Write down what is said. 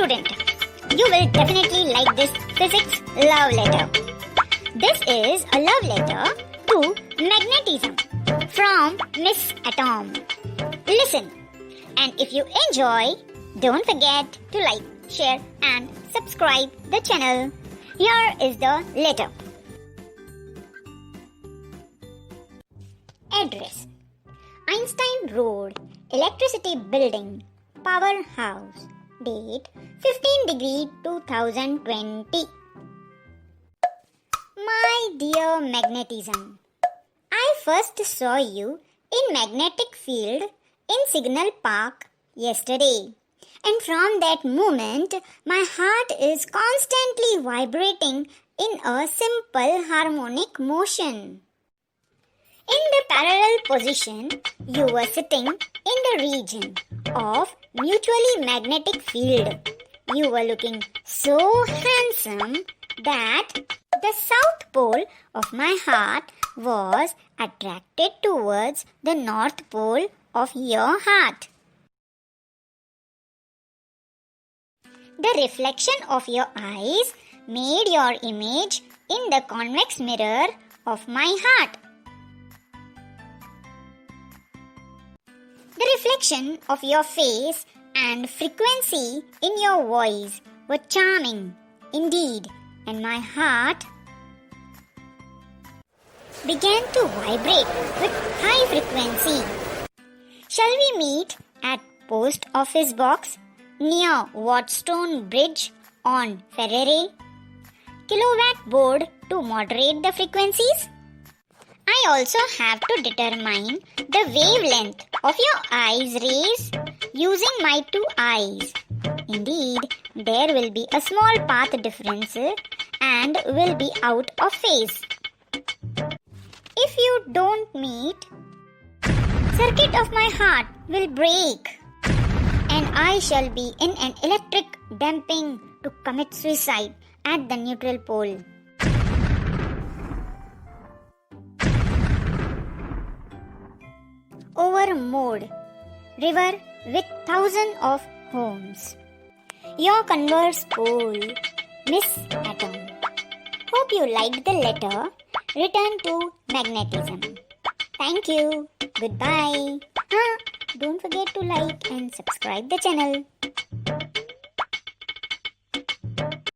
student, you will definitely like this physics love letter. This is a love letter to magnetism from Miss Atom. Listen, and if you enjoy, don't forget to like, share and subscribe the channel. Here is the letter. Address: Einstein Road, Electricity Building, Powerhouse. Date 15/2020. My dear magnetism, I first saw you in magnetic field in Signal Park yesterday. And from that moment, my heart is constantly vibrating in a simple harmonic motion. In the parallel position, you were sitting in the region of mutually magnetic field. You were looking so handsome that the south pole of my heart was attracted towards the north pole of your heart. The reflection of your eyes made your image in the convex mirror of my heart. The reflection of your face and frequency in your voice were charming indeed, and my heart began to vibrate with high frequency. Shall we meet at post office box near Waterstone Bridge on Ferrari? Kilowatt board to moderate the frequencies? I also have to determine the wavelength of your eyes rays using my two eyes. Indeed, there will be a small path difference and will be out of phase. If you don't meet, circuit of my heart will break and I shall be in an electric damping to commit suicide at the neutral pole. Over mode, river with thousands of homes. Your converse pole, Miss Atom. Hope you liked the letter. Return to magnetism. Thank you. Goodbye. Don't forget to like and subscribe the channel.